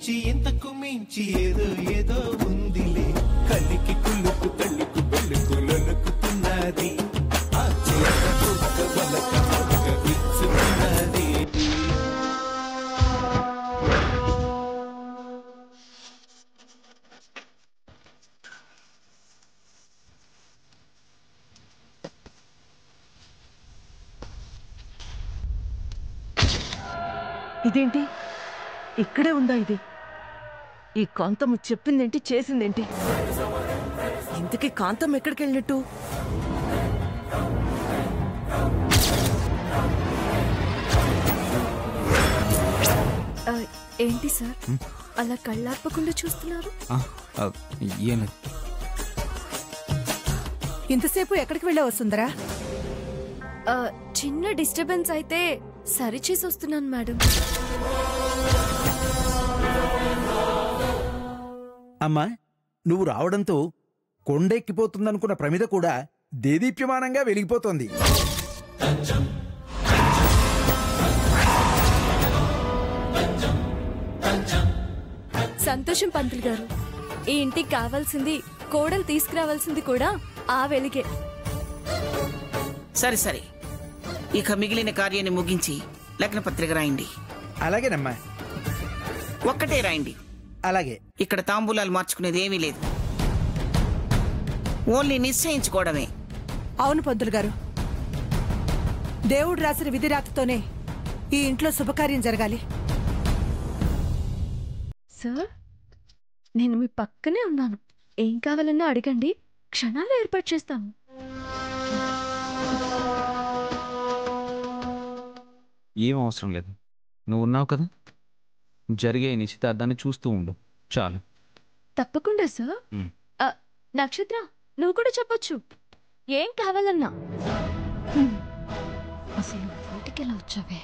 మించి ఇంతకు మించి ఏదో ఏదో ఉందిలే కలికి కుళ్ళుకు తల్లికు బెల్లుకు లొలుకుతున్నది ఆ చేత కుక్క వలక మొక్క విచ్చుతున్నది. ఇదేంటి ఇక్కడే ఉందా? ఇది ఈ కాంతమ్మ చెప్పిందేంటి, చేసిందేంటి? ఇంతకీ కాంతమ్మ ఎక్కడికి వెళ్ళినట్టు? ఏంటి సార్ అలా కళ్ళార్పకుండా చూస్తున్నారు? ఇంతసేపు ఎక్కడికి వెళ్ళావు సుందరా? చిన్న డిస్టర్బెన్స్ అయితే సరిచేసి వస్తున్నాను మేడం. అమ్మా, నువ్వు రావడంతో కొండెక్కిపోతుందనుకున్న ప్రమిద కూడా దేదీప్యమానంగా వెలిగిపోతోంది. సంతోషం పంతులు గారు. ఈ ఇంటికి కావాల్సింది, కోడలు తీసుకురావాల్సింది కూడా ఆ వెలిగే. సరే సరే, ఇక మిగిలిన కార్యాన్ని ముగించి లగ్న పత్రిక రాయండి. అలాగేనమ్మా. ఒక్కటే రాయండి. అలాగే. ఇక్కడ తాంబూలాలు మార్చుకునేది ఏమీ లేదు, ఓన్లీ నిశ్చయించుకోవడమే. అవును పంతులు గారు, దేవుడు రాసిన విధి రాతతోనే ఈ ఇంట్లో శుభకార్యం జరగాలి. సార్, నేను మీ పక్కనే ఉన్నాను. ఏం కావాలన్నా అడగండి, క్షణాలు ఏర్పాటు చేస్తాను. ఏం అవసరం లేదు, నువ్వు ఉన్నావు కదా. జరిగే నిశ్చితార్థాన్ని చూస్తూ ఉండు చాలు. తప్పకుండా సార్. నక్షత్ర, నువ్వు కూడా చెప్పొచ్చు ఏం కావాలన్నా. అసలు ఇంటికి ఎలా వచ్చావే?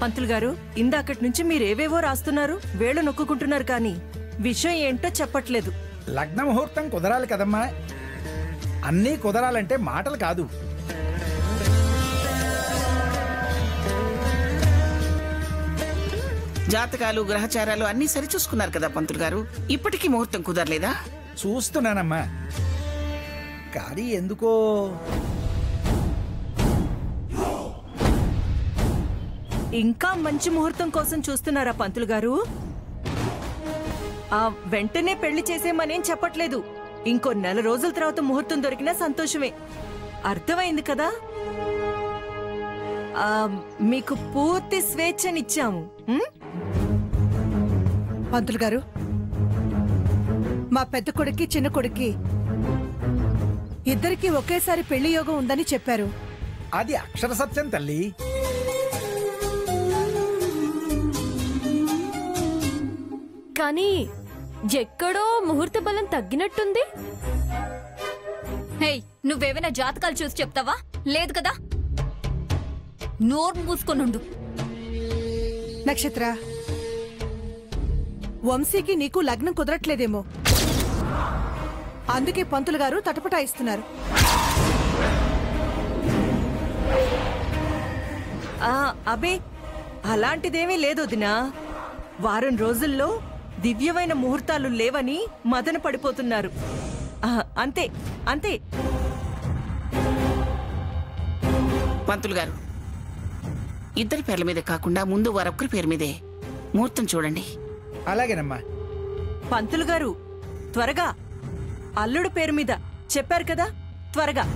పంతులు గారు, ఇందాకటి నుంచి మీరేవేవో రాస్తున్నారు, వేళ్ళు నొక్కుంటున్నారు, కానీ విషయం ఏంటో చెప్పట్లేదు. లగ్న ముహూర్తం కుదరాలి కదమ్మా. అన్నీ కుదరాలంటే మాటలు కాదు. జాతకాలు, గ్రహచారాలు అన్నీ సరిచూసుకున్నారు కదా పంతులు గారు. ఇప్పటికీ ముహూర్తం కుదరలేదా? చూస్తున్నానమ్మా, కానీ ఎందుకో ఇంకా మంచి ముహూర్తం కోసం చూస్తున్నారా పంతులు గారు? వెంటనే పెళ్లి చేసేమనేం చెప్పట్లేదు. ఇంకో నెల రోజుల తర్వాత ముహూర్తం దొరికినా సంతోషమే. అర్థమైంది కదా? మీకు పూర్తి స్వేచ్ఛనిచ్చాము. పంతులు గారు, మా పెద్ద కొడుక్కి చిన్న కొడుక్కి ఇద్దరికి ఒకేసారి పెళ్లి యోగం ఉందని చెప్పారు. అది అక్షర సత్యం తల్లి. కానీ ఎక్కడో ముహూర్త బలం తగ్గినట్టుంది. హే, నువ్వేమైనా జాతకాలు చూసి చెప్తావా? లేదు కదా, నోరు మూసుకొనుండు. నక్షత్ర, వంశీకి నీకు లగ్నం కుదరట్లేదేమో, అందుకే పంతులు గారు తటపటాయిస్తున్నారు. అబే, అలాంటిదేమీ లేదు వదినా. వారం రోజుల్లో దివ్యమైన ముహూర్తాలు లేవని మదన పడిపోతున్నారు. అంతే అంతే. పంతులు గారు, ఇద్దరి పేర్ల మీదే కాకుండా ముందు వారొక్కరి పేరు మీదే ముహూర్తం చూడండి. అలాగేనమ్మా. పంతులు గారు, త్వరగా అల్లుడు పేరు మీద చెప్పారు కదా, త్వరగా.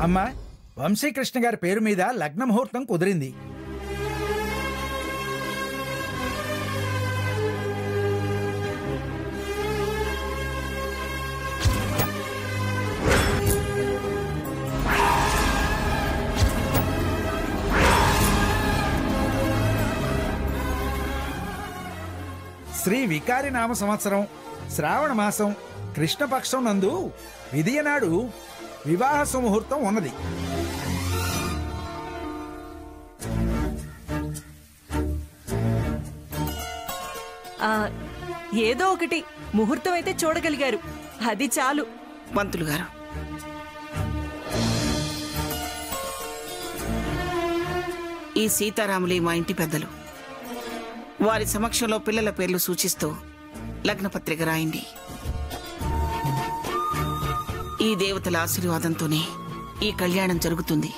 అమ్మా, వంశీకృష్ణ గారి పేరు మీద లగ్న ముహూర్తం కుదిరింది. శ్రీ వికారి నామ సంవత్సరం శ్రావణ మాసం కృష్ణపక్షం నందు విధియనాడు వివాహ సుముహూర్తం ఉన్నది. ఏదో ఒకటి ముహూర్తం అయితే చూడగలిగారు, అది చాలు. పంతులు గారు, ఈ సీతారాములే మా ఇంటి పెద్దలు. వారి సమక్షంలో పిల్లల పేర్లు సూచిస్తూ లగ్నపత్రిక రాయండి. ఈ దేవతల ఆశీర్వాదంతోనే ఈ కళ్యాణం జరుగుతుంది.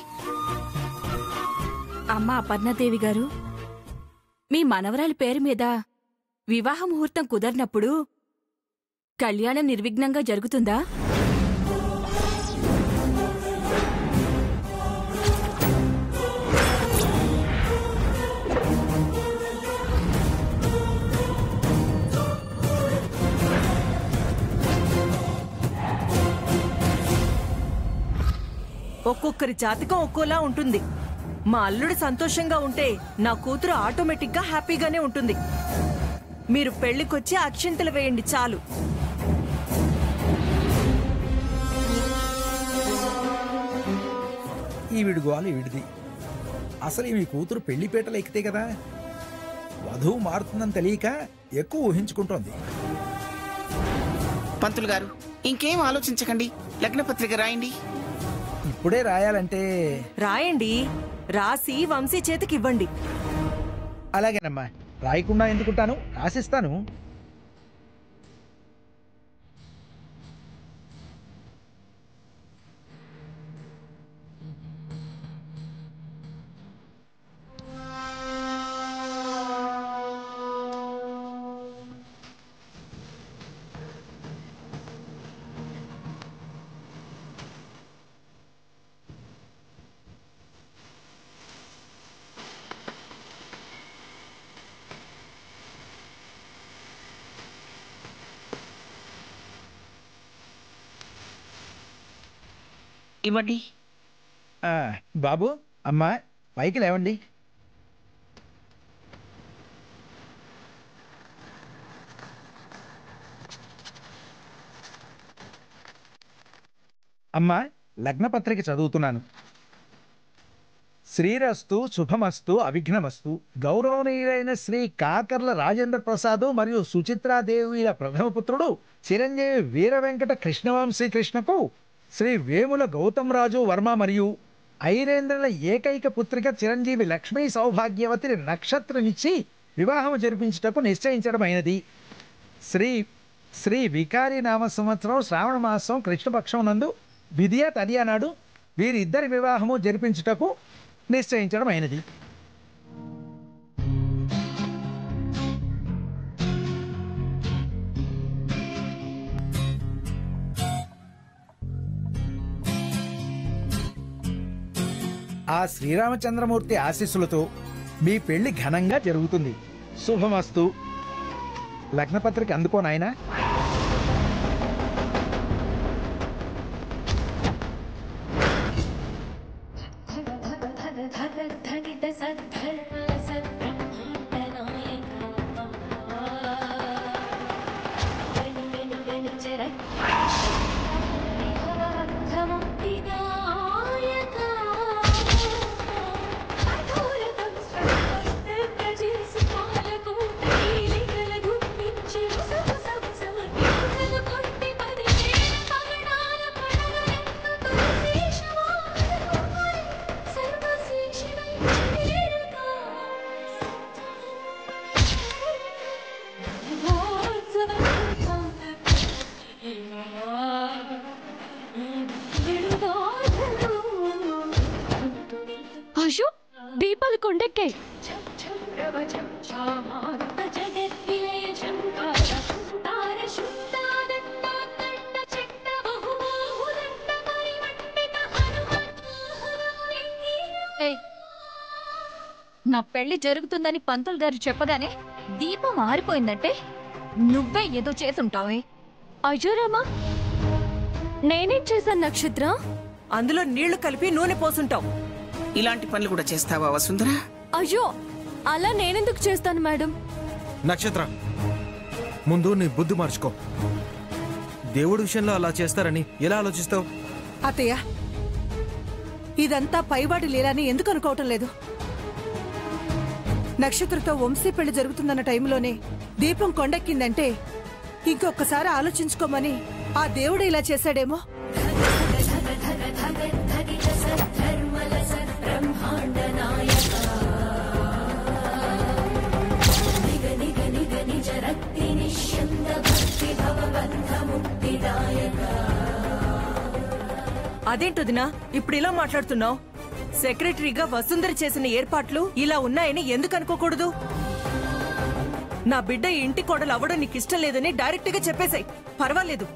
అమ్మ అపర్ణాదేవి గారు, మీ మనవరాలి పేరు మీద వివాహ ముహూర్తం కుదరినప్పుడు కళ్యాణం నిర్విఘ్నంగా జరుగుతుందా? ఒక్కొక్కరి జాతకం ఒక్కోలా ఉంటుంది. మా అల్లుడు సంతోషంగా ఉంటే నా కూతురు ఆటోమేటిక్గా హ్యాపీగానే ఉంటుంది. మీరు పెళ్లికొచ్చి అక్షింతలు వేయండి చాలు. ఈ విడుగోలు విడిది. అసలు మీ కూతురు పెళ్లిపేటలు ఎక్కితే కదా. వధువు మారుతుందని తెలియక ఎక్కువ ఊహించుకుంటోంది. పంతులు గారు, ఇంకేం ఆలోచించకండి, లగ్నపత్రిక రాయండి. ఇప్పుడే రాయాలంటే రాయండి, రాసి వంశీ చేతికి ఇవ్వండి. అలాగేనమ్మా, రాయకుండా ఎందుకుంటాను, రాసిస్తాను. ఇవ్వండి. బాబు, అమ్మా, పైకి లేవండి. అమ్మా, లగ్నపత్రిక చదువుతున్నాను. శ్రీరస్తు శుభమస్తు అవిఘ్నమస్తు. గౌరవనీయులైన శ్రీ కాకర్ల రాజేంద్ర ప్రసాద్ మరియు సుచిత్రాదేవిల ప్రథమ పుత్రుడు చిరంజీవి వీర వెంకట కృష్ణవంశీ కృష్ణకు శ్రీ వేముల గౌతమ్ రాజు వర్మ మరియు ఐరేంద్రుల ఏకైక పుత్రిక చిరంజీవి లక్ష్మీ సౌభాగ్యవతిని నక్షత్రమిచ్చి వివాహం జరిపించుటకు నిశ్చయించడమైనది. శ్రీ వికారి నామ సంవత్సరం శ్రావణ మాసం కృష్ణపక్షం నందు విధియ తదియ నాడు వీరిద్దరి వివాహము జరిపించుటకు నిశ్చయించడమైనది. ఆ శ్రీరామచంద్రమూర్తి ఆశీస్సులతో మీ పెళ్లి ఘనంగా జరుగుతుంది. శుభమస్తు. లగ్నపత్రిక అందుకో నాయనా. అయ్యో, దీపాలు కొండెక్కాయి. నా పెళ్లి జరుగుతుందని పంతులు గారు చెప్పగానే దీపం ఆరిపోయిందంటే నువ్వే ఏదో చేసుంటావే. అయ్యో రామా, నేనేం చేశాను నక్షత్ర? అందులో నీళ్లు కలిపి నూనె పోసుంటావు. ఇలాంటి పనులు కూడా చేస్తావా వసుంధర? అయ్యో, అలా నేనెందుకు చేస్తాను మేడం? నక్షత్ర, ముందు నీ బుద్ధి మార్చుకో. దేవుడి విషయంలో అలా చేస్తారని ఎలా ఆలోచిస్తావు? అత్తయ్య, ఇదంతా పైవాడి లీలని ఎందుకు అనుకోవటం లేదు? నక్షత్రతో వంశీ పెళ్లి జరుగుతుందన్న టైంలోనే దీపం కొండెక్కిందంటే ఇంకొకసారి ఆలోచించుకోమని ఆ దేవుడు ఇలా చేశాడేమో. అదేంటొదినా ఇప్పుడు ఇలా మాట్లాడుతున్నావు? సెక్రటరీగా వసుంధర చేసిన ఏర్పాట్లు ఇలా ఉన్నాయని ఎందుకు అనుకోకూడదు? నా బిడ్డ ఇంటి కోడలు అవ్వడం నీకు ఇష్టం లేదని డైరెక్ట్ గా చెప్పేశాయి. పర్వాలేదు.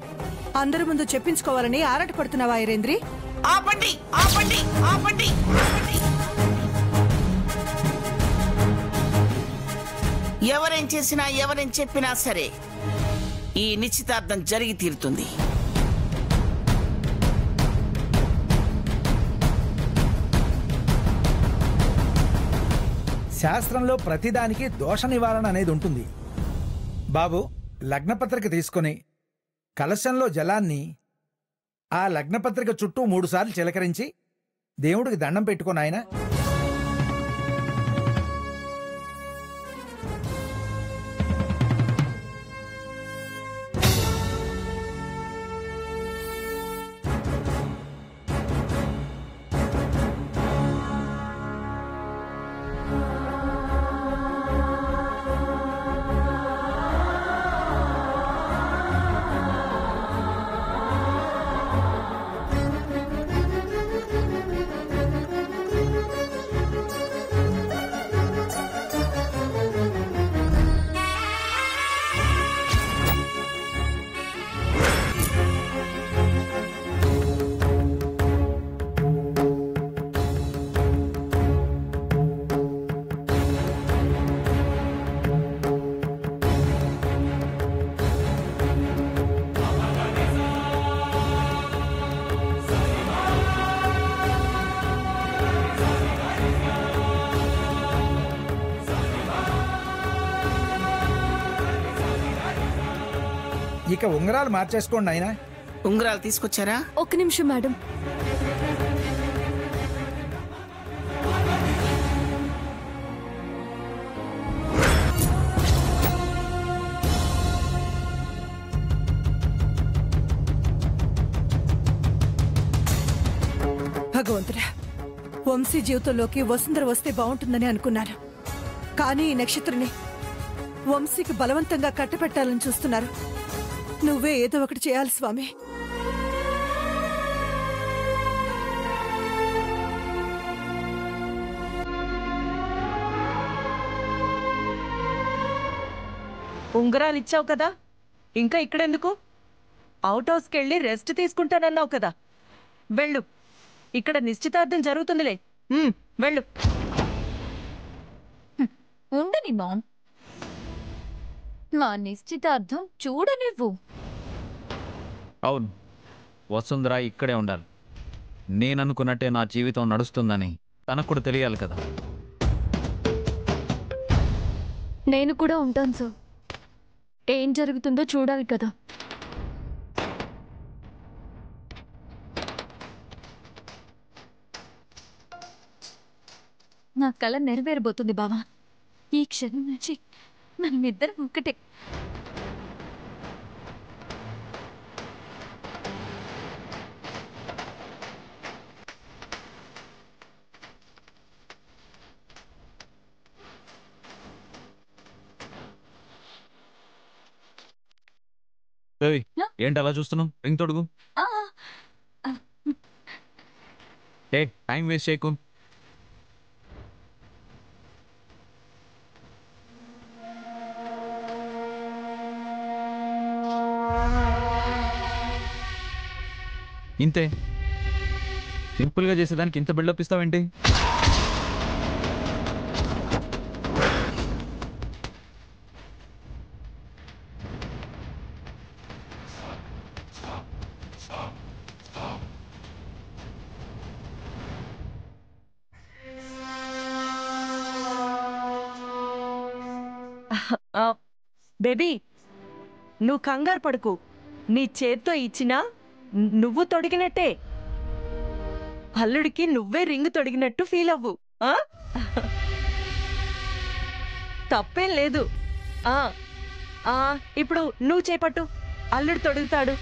అందరి ముందు చెప్పించుకోవాలని ఆరాటపడుతున్నావా ఐరేంద్రి? ఆపండి, ఆపండి, ఆపండి, ఆపండి. ఎవరేం చేసినా ఎవరేం చెప్పినా సరే ఈ నిశ్చితార్థం జరిగి తీరుతుంది. శాస్త్రంలో ప్రతిదానికి దోష నివారణ అనేది ఉంటుంది. బాబు, లగ్నపత్రిక తీసుకొని కలశంలో జలాన్ని ఆ లగ్నపత్రిక చుట్టూ 3 సార్లు చిలకరించి దేవుడికి దండం పెట్టుకొని ఆయన ఇక ఉంగరాలు మార్చేసుకోండి ఆయన. ఉంగరాలు తీసుకొచ్చారా? ఒక్క నిమిషం మేడం. భగవంతుడా, వంశీ జీవితంలోకి వసుంధర వస్తే బాగుంటుందని అనుకున్నారు. కానీ ఈ నక్షత్రని వంశీకి బలవంతంగా కట్టపెట్టాలని చూస్తున్నారు. నువ్వే ఏదో ఒకటి చేయాలి స్వామి. ఉంగరాలు ఇచ్చావు కదా, ఇంకా ఇక్కడెందుకు? అవుట్ హౌస్కి వెళ్ళి రెస్ట్ తీసుకుంటానన్నావు కదా, వెళ్ళు. ఇక్కడ నిశ్చితార్థం జరుగుతుందిలే. వెళ్ళు. ఉండని మామ్, మా నిశ్చితార్థం చూడనివ్వు. అవును, వసుంధర ఇక్కడే ఉండాలి. నేననుకున్నట్టే నా జీవితం నడుస్తుందని తనకు కూడా తెలియాలి కదా. నేను కూడా ఉంటాను సార్. ఏం జరుగుతుందో చూడాలి కదా. నా కళ నెరవేరబోతుంది బావా. ఈ క్షణం నుంచి మనిద్దరం ఒక్కటే. ఏంటి అలా చూస్తున్నావు? రింగ్ తొడుగు. టైం వేస్ట్ చేయకు. ఇంతే, సింపుల్గా చేసేదానికి ఇంత బిల్డప్ ఇస్తావేంటి? బేబీ నువ్వు కంగారు పడుకు. నీ చేత్తో ఇచ్చినా నువ్వు తొడిగినట్టే. అల్లుడికి నువ్వే రింగ్ తొడిగినట్టు ఫీల్ అవ్వు. తప్పేం లేదు. ఇప్పుడు నువ్వు చేపట్టు, అల్లుడు తొడుగుతాడు.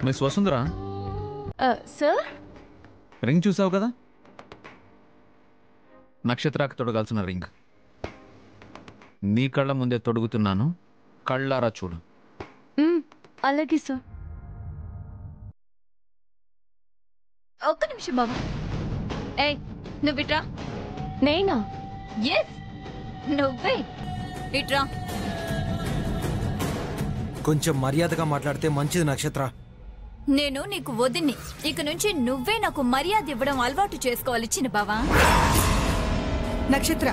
మిస్ వసుంధర, సార్ రింగ్ చూసావు కదా? నక్షత్రాకి తొడగాల్సిన రింగ్ నీ కళ్ళ ముందే తొడుగుతున్నాను, కళ్ళారా చూడు. అలాగే సార్. ఒక్క నిమిషం బాబు. ఏయ్ నువ్విట్రా. నేనా? ఎస్ నువ్వే. ఇట్రా. కొంచెం మర్యాదగా మాట్లాడితే మంచిది నక్షత్ర. నేను నీకు వదిన్ని. ఇక నుంచి నువ్వే నాకు మర్యాద ఇవ్వడం అలవాటు చేసుకోవాలి చిన్న బావా. నక్షత్ర,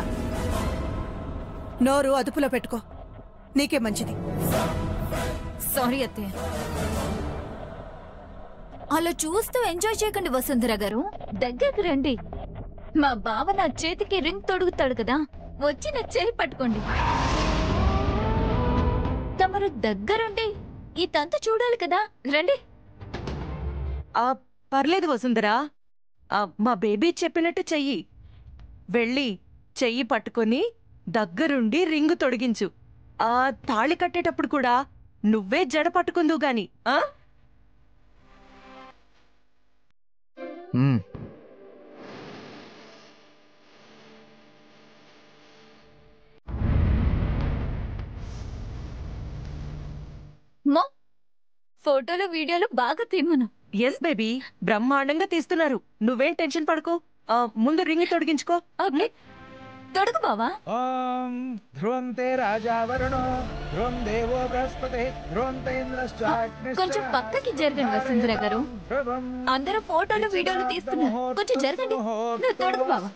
నోరు అదుపులో పెట్టుకో, నీకే మంచిది. సారీ అత్తయ్య. అలా చూస్తూ ఎంజాయ్ చేయకండి వసుంధర గారు. దగ్గరికి రండి. మా బావ నా చేతికి రింగ్ తొడుగుతాడు కదా, వచ్చి నా చేయి పట్టుకోండి. తమరు దగ్గరుండి ఈ తంతు చూడాలి కదా, రండి. పర్లేదు వసుంధరా, మా బేబీ చెప్పినట్టు చెయ్యి. వెళ్ళి చెయ్యి పట్టుకొని దగ్గరుండి రింగు తొడిగించు. తాళి కట్టేటప్పుడు కూడా నువ్వే జడ పట్టుకుందువు గాని. ఫోటోలు వీడియోలు బాగా తీయమను. ఎస్ బేబీ, బ్రహ్మాండంగా తీస్తున్నారు. నువ్వేం టెన్షన్ పడుకో. ముందు రింగ్ తొడిగించుకో. తొడుగు బావా. ధ్రువం తే రాజా వరుణో, ధ్రువం దేవో బృహస్పతి, ధ్రువం తే ఇంద్రశ్చాగ్నిశ్చ. కొంచెం పక్కకి జరగండి వసుంధర గారు. అందరూ ఫోటోలు వీడియోలు తీస్తున్నారు, కొంచెం జరగండి. నువ్వు తొడుగు బావా.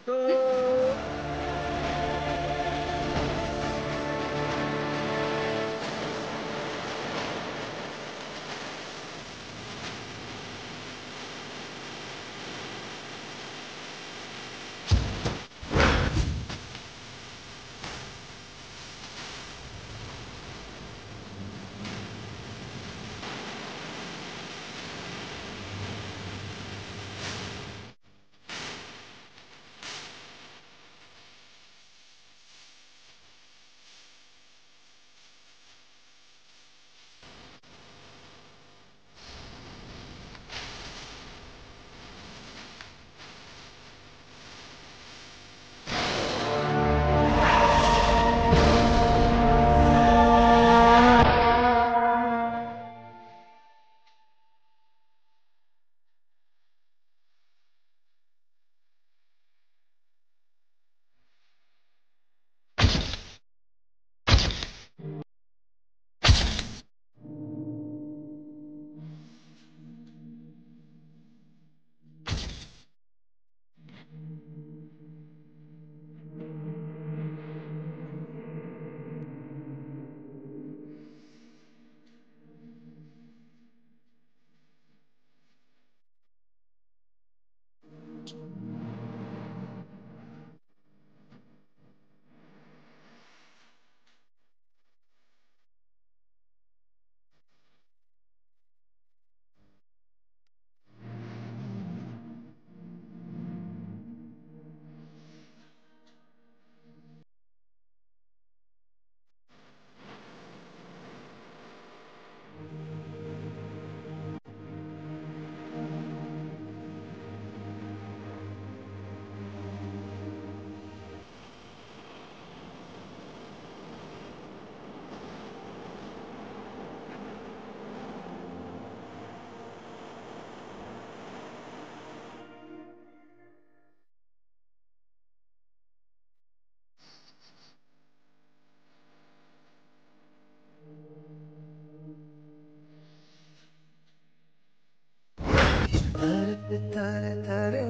తరే తరే